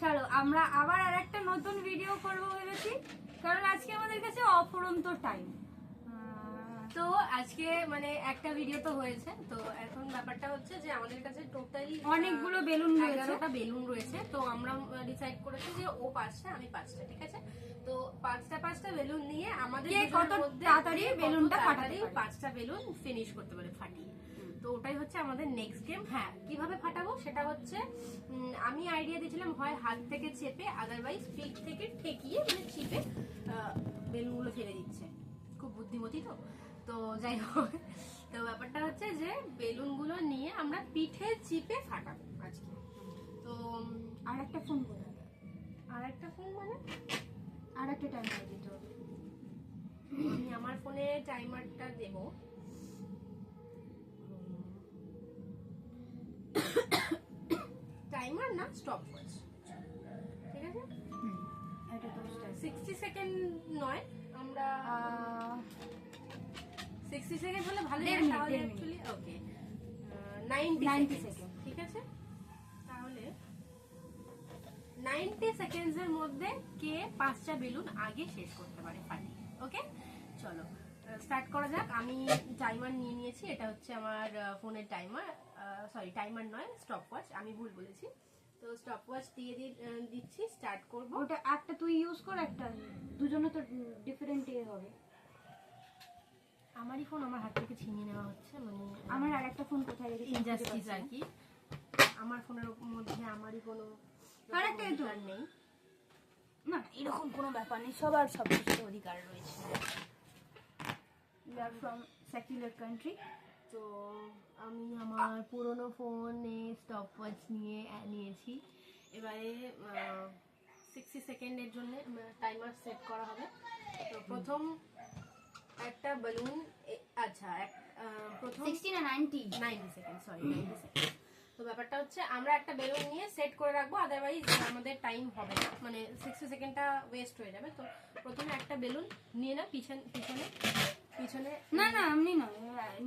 চলো আমরা আবার আরেকটা নতুন ভিডিও করবো ভেবেছি, কারণ আজকে আমাদের কাছে অফুরন্ত টাইম। তো আজকে মানে একটা ভিডিও তো হয়েছে, তো এখন ব্যাপারটা হচ্ছে যে আমাদের কাছে টোটালি অনেকগুলো বেলুন রয়েছে, 11টা বেলুন রয়েছে। তো আমরা ডিসাইড করেছি যে ও 5টা আমি 5টা, ঠিক আছে? তো 5টা বেলুন নিয়ে আমাদের কত তাড়াতাড়ি বেলুনটা ফাটাতে পারে, 5টা বেলুন ফিনিশ করতে পারে ফাটিয়ে। তো ওটাই হচ্ছে আমাদের নেক্সট গেম। হ্যাঁ, কিভাবে ফাটাবো সেটা হচ্ছে আমি আইডিয়া দিয়েছিলাম হয় হাত থেকে চেপে, আদারওয়াইজ পিঠ থেকে ঠেকিয়ে মানে চিপে বেলুনগুলো ফেলে দিচ্ছে। খুব বুদ্ধিমতী তো। তো যাই হোক, তো ব্যাপারটা হচ্ছে যে বেলুনগুলো নিয়ে আমরা পিঠে চিপে ফাটাবো আজকে। তো আর একটা ফোন করে আর একটা ফোন মানে আর একটা টাইমার দিতে হবে। আমি আমার ফোনে টাইমারটা দেব। টাইমার না, স্টপ ওয়াচ, ঠিক আছে? এটা তো 60 সেকেন্ড নয়, আমরা 60 সেকেন্ড হলে ভালো হয়। তাহলে অ্যাকচুয়ালি ওকে 90 সেকেন্ড, ঠিক আছে? তাহলে 90 সেকেন্ডস এর মধ্যে কে 5টা বেলুন আগে শেষ করতে পারে ফাটিয়ে। ওকে, চলো স্টার্ট করা যাক। আমি টাইমার নিয়ে নিয়েছি, এটা হচ্ছে আমার ফোনের টাইমার, সরি টাইমার নয়, স্টপ ওয়াচ, আমি ভুল বলেছি। তো স্টপ ওয়াচ দিয়ে দিচ্ছি, স্টার্ট করব। ওটা একটা তুই ইউজ কর, একটা দুজনে তো ডিফারেন্ট হবে। আমারই ফোন আমার হাত থেকে ছিনিয়ে নেওয়া হচ্ছে, মানে আমার আর একটা ফোন কোথায় রেখেছি ইনজাস্টিস আর কি। আমার ফোনের মধ্যে আমারই কোনো আরেকটা তো নেই। না, এরকম কোনো ব্যাপার নেই, সবার সব কিছুর অধিকার রয়েছে। We are from secular country. তো আমি আমার পুরনো ফোনে স্টপ ওয়াচ নিয়েছি। এবারে 60 সেকেন্ডের জন্য টাইমার সেট করা হবে। তো প্রথম একটা বেলুন, আচ্ছা প্রথম 60 না 90 সেকেন্ড, সরি 90 সেকেন্ড। তো ব্যাপারটা হচ্ছে আমরা একটা বেলুন নিয়ে সেট করে রাখবো, আদারওয়াইজ আমাদের টাইম হবে না, মানে 60 সেকেন্ডটা ওয়েস্ট হয়ে যাবে। তো প্রথমে একটা বেলুন নিয়ে না, পিছনে না না এমনি না,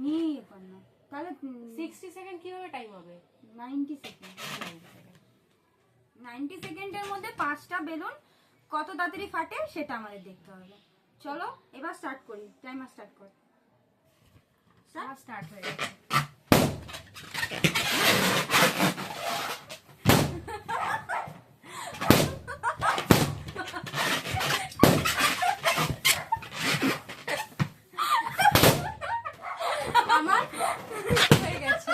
নিয়ে কর না, তাহলে 60 সেকেন্ড কিভাবে টাইম হবে? 90 সেকেন্ড। 90 সেকেন্ডের মধ্যে 5টা বেলুন কত তাড়াতাড়ি ফাটে সেটা আমাদের দেখতে হবে। চলো এবার স্টার্ট করি, টাইমার স্টার্ট কর। স্টার্ট হয়ে গেছে। আমার হয়ে গেছে।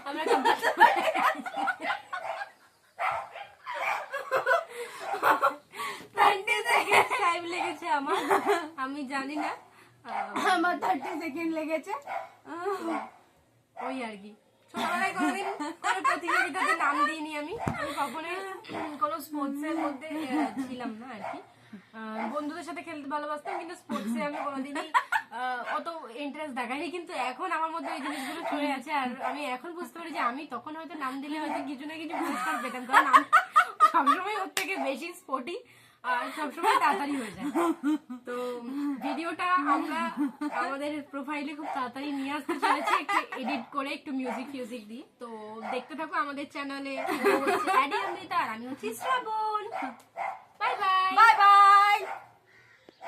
আমরা 20 সেকেন্ড টাইম লেগেছে আমার, আমি জানি না। আমার 30 সেকেন্ড লেগেছে। ওই আর কি, ছোটবেলায় কোনোদিন কোনো প্রতিযোগিতাতে নাম দিইনি আমি কখনোই কোনো স্পোর্টসের মধ্যে ছিলাম না আর কি। বন্ধুদের সাথে খেলতে ভালোবাসতাম, কিন্তু স্পোর্টসে আমি কোনোদিনই অত ইন্টারেস্ট দেখাইনি। কিন্তু এখন আমার মধ্যে ওই জিনিসগুলো চলে আছে, আর আমি এখন বুঝতে পারি যে আমি তখন হয়তো নাম দিলে হয়তো কিছু না কিছু পুরস্কার পেতাম, কারণ আমি সবসময় ওর থেকে বেশি স্পোর্টি আর সবসময় তাড়াতাড়ি হয়ে যায়। তো ভিডিওটা আমরা আমাদের প্রোফাইলে খুব তাড়াতাড়ি নিয়ে আসতে চলেছি, একটু এডিট করে একটু মিউজিক দিয়ে। তো দেখতে থাকো আমাদের চ্যানেলে। অ্যাডি অমৃতা আর আমি হচ্ছি শ্রাবণ।